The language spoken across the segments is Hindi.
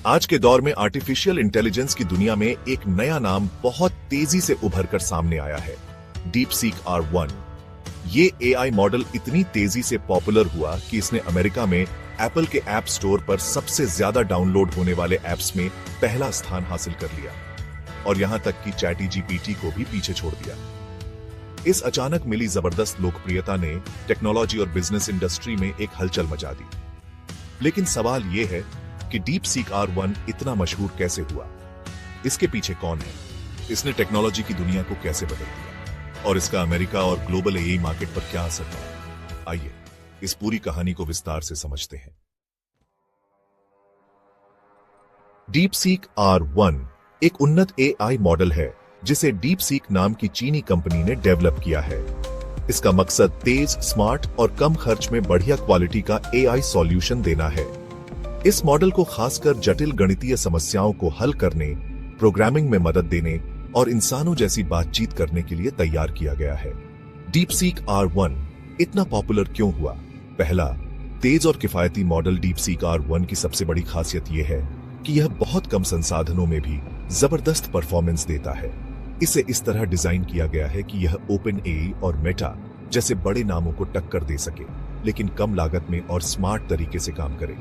आज के दौर में आर्टिफिशियल इंटेलिजेंस की दुनिया में एक नया नाम बहुत तेजी से उभर कर सामने आया है, डीपसीक R1। ये एआई मॉडल इतनी तेजी से पॉपुलर हुआ कि इसने अमेरिका में एप्पल के ऐप स्टोर पर सबसे ज्यादा डाउनलोड होने वाले ऐप्स में पहला स्थान हासिल कर लिया और यहां तक कि चैटजीपीटी को भी पीछे छोड़ दिया। इस अचानक मिली जबरदस्त लोकप्रियता ने टेक्नोलॉजी और बिजनेस इंडस्ट्री में एक हलचल मचा दी। लेकिन सवाल यह है कि डीपसीक R1 इतना मशहूर कैसे हुआ? इसके पीछे कौन है? इसने टेक्नोलॉजी की दुनिया को कैसे बदल दिया और इसका अमेरिका और ग्लोबल एआई मार्केट पर क्या असर पड़ा? आइए इस पूरी कहानी को विस्तार से समझते हैं। डीपसीक R1 एक उन्नत एआई मॉडल है जिसे डीपसीक नाम की चीनी कंपनी ने डेवलप किया है। इसका मकसद तेज, स्मार्ट और कम खर्च में बढ़िया क्वालिटी का एआई सॉल्यूशन देना है। इस मॉडल को खासकर जटिल गणितीय समस्याओं को हल करने, प्रोग्रामिंग में मदद देने और इंसानों जैसी बातचीत करने के लिए तैयार किया गया है। डीपसीक R1 इतना पॉपुलर क्यों हुआ? पहला, तेज और किफायती मॉडल। डीपसीक R1 की सबसे बड़ी खासियत यह है कि यह बहुत कम संसाधनों में भी जबरदस्त परफॉर्मेंस देता है। इसे इस तरह डिजाइन किया गया है कि यह ओपन एआई और मेटा जैसे बड़े नामों को टक्कर दे सके, लेकिन कम लागत में और स्मार्ट तरीके से काम करे।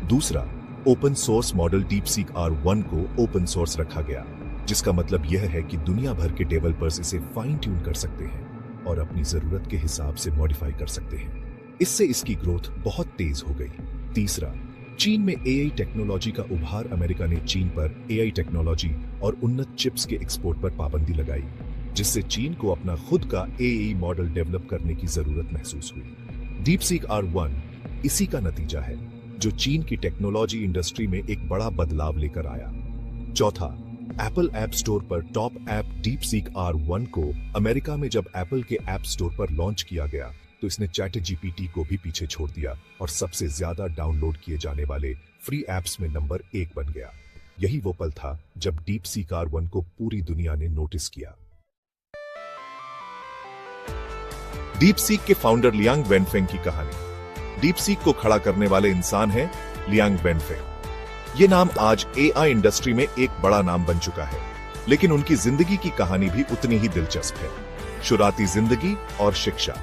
दूसरा, open source model. DeepSeek R1 को ओपन सोर्स रखा गया, जिसका मतलब यह है कि दुनिया भर के डेवलपर्स इसे फाइन ट्यून कर सकते हैं और अपनी जरूरत के हिसाब से मॉडिफाई कर सकते हैं। इससे इसकी ग्रोथ बहुत तेज हो गई। तीसरा, चीन में एआई टेक्नोलॉजी का उभार। अमेरिका ने चीन पर एआई टेक्नोलॉजी और उन्नत चिप्स के एक्सपोर्ट पर पाबंदी लगाई, जिससे चीन को अपना खुद का एआई मॉडल डेवलप करने की जरूरत महसूस हुई। डीपसीक R1 इसी का नतीजा है, जो चीन की टेक्नोलॉजी इंडस्ट्री में एक बड़ा बदलाव लेकर आया। चौथा, एप्पल ऐप स्टोर पर टॉप ऐप। डीपसीक R1 को अमेरिका में जब एप्पल के ऐप स्टोर पर लॉन्च किया गया तो इसने चैटजीपीटी को भी पीछे छोड़ दिया और सबसे ज्यादा डाउनलोड किए जाने वाले फ्री ऐप्स में नंबर 1 बन गया। यही वो पल था जब डीपसीक R1 को पूरी दुनिया ने नोटिस किया। डीपसीक के फाउंडर लियांग वेनफेंग की कहानी। डीपसीक को खड़ा करने वाले इंसान हैं लियांग वेनफेंग। ये नाम आज एआई इंडस्ट्री में एक बड़ा नाम बन चुका है, लेकिन उनकी जिंदगी की कहानी भी उतनी ही दिलचस्प है। शुरुआती जिंदगी और शिक्षा।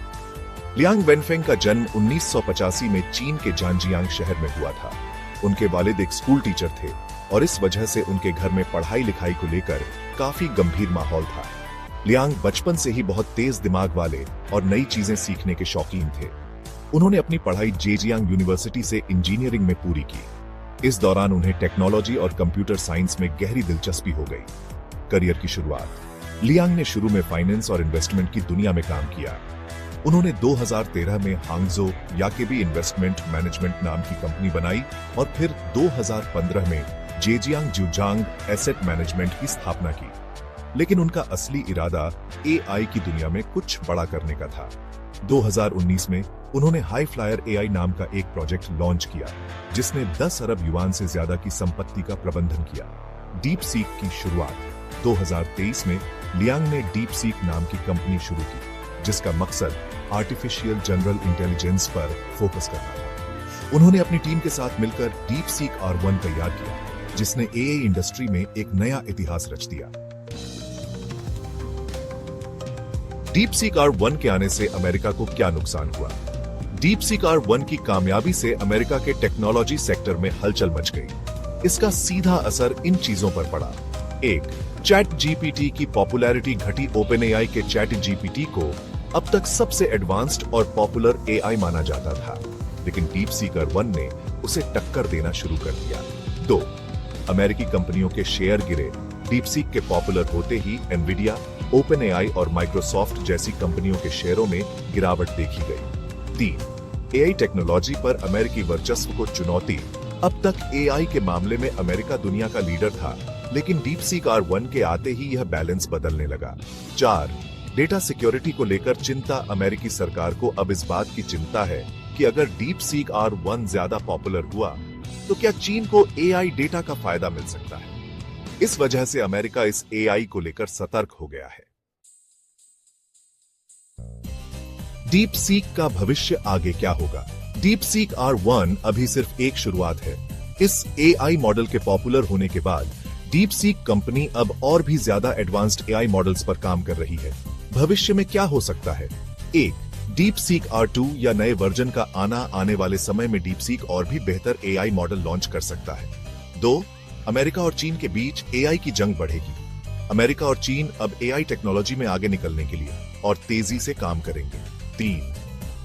लियांग वेनफेंग का जन्म 1985 में चीन के जानजियांग शहर में हुआ था। उनके वालिद एक स्कूल टीचर थे और इस वजह से उनके घर में पढ़ाई लिखाई को लेकर काफी गंभीर माहौल था। लियांग बचपन से ही बहुत तेज दिमाग वाले और नई चीजें सीखने के शौकीन थे। उन्होंने अपनी पढ़ाई जेजियांग यूनिवर्सिटी से इंजीनियरिंग में पूरी की। इस दौरान उन्हें टेक्नोलॉजी और कंप्यूटर साइंस में गहरी दिलचस्पी हो गई। करियर की शुरुआत। लियांग ने शुरू में फाइनेंस और इन्वेस्टमेंट की दुनिया में काम किया। उन्होंने 2013 में हांगझो याकेबी इन्वेस्टमेंट मैनेजमेंट नाम की कंपनी बनाई और फिर 2015 में जेजियांग जुजांग एसेट मैनेजमेंट की स्थापना की। लेकिन उनका असली इरादा एआई की दुनिया में कुछ बड़ा करने का था। 2019 में उन्होंने हाई फ्लायर एआई नाम का एक प्रोजेक्ट लॉन्च किया, जिसने 10 अरब युआन से ज्यादा की संपत्ति का प्रबंधन किया। डीपसीक की शुरुआत। 2023 में लियांग ने डीपसीक नाम की कंपनी शुरू की, जिसका मकसद आर्टिफिशियल जनरल इंटेलिजेंस पर फोकस करना था। उन्होंने अपनी टीम के साथ मिलकर डीपसीक R1 तैयार किया, जिसने एआई इंडस्ट्री में एक नया इतिहास रच दिया। डीपसीक R1 के आने से अमेरिका को क्या नुकसान हुआ? डीपसीक R1 की कामयाबी से अमेरिका के टेक्नोलॉजी सेक्टर में हलचल मच गई। इसका सीधा असर इन चीजों पर पड़ा। 1. चैटजीपीटी की पॉपुलैरिटी घटी। ओपनएआई के चैटजीपीटी को अब तक सबसे एडवांस्ड और पॉपुलर एआई माना जाता था, लेकिन डीपसीक R1 ने उसे टक्कर देना शुरू कर दिया। 2. अमेरिकी कंपनियों के शेयर गिरे। डीपसीक के पॉपुलर होते ही एनवीडिया, ओपनएआई और माइक्रोसॉफ्ट जैसी कंपनियों के शेयरों में गिरावट देखी गई। 3. एआई टेक्नोलॉजी पर अमेरिकी वर्चस्व को चुनौती। अब तक एआई के मामले में अमेरिका दुनिया का लीडर था, लेकिन डीपसीक R1 के आते ही यह बैलेंस बदलने लगा। 4. डेटा सिक्योरिटी को लेकर चिंता। अमेरिकी सरकार को अब इस बात की चिंता है कि अगर डीपसीक R1 ज्यादा पॉपुलर हुआ तो क्या चीन को एआई डेटा का फायदा मिल सकता है। इस वजह से अमेरिका इस एआई को लेकर सतर्क हो गया है। डीपसीक का भविष्य आगे क्या होगा? डीपसीक R1 अभी सिर्फ एक शुरुआत है। इस एआई मॉडल के पॉपुलर होने के बाद डीपसीक कंपनी अब और भी ज्यादा एडवांस्ड एआई मॉडल्स पर काम कर रही है। भविष्य में क्या हो सकता है? 1. डीपसीक R2 या नए वर्जन का आने वाले समय में डीपसीक और भी बेहतर एआई मॉडल लॉन्च कर सकता है। 2. अमेरिका और चीन के बीच एआई की जंग बढ़ेगी। अमेरिका और चीन अब एआई टेक्नोलॉजी में आगे निकलने के लिए और तेजी से काम करेंगे। 3.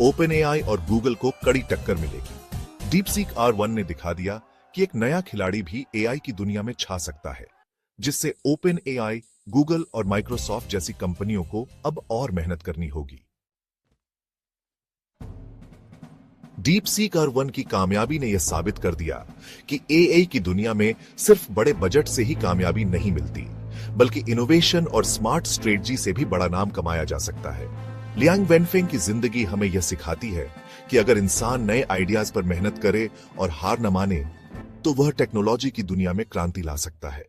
ओपन एआई और गूगल को कड़ी टक्कर मिलेगी। डीपसीक R1 ने दिखा दिया कि एक नया खिलाड़ी भी एआई की दुनिया में छा सकता है, जिससे ओपन एआई, गूगल और माइक्रोसॉफ्ट जैसी कंपनियों को अब और मेहनत करनी होगी। डीपसीक R1 की कामयाबी ने यह साबित कर दिया कि एआई की दुनिया में सिर्फ बड़े बजट से ही कामयाबी नहीं मिलती, बल्कि इनोवेशन और स्मार्ट स्ट्रेटजी से भी बड़ा नाम कमाया जा सकता है। लियांग वेनफेंग की जिंदगी हमें यह सिखाती है कि अगर इंसान नए आइडियाज पर मेहनत करे और हार न माने, तो वह टेक्नोलॉजी की दुनिया में क्रांति ला सकता है।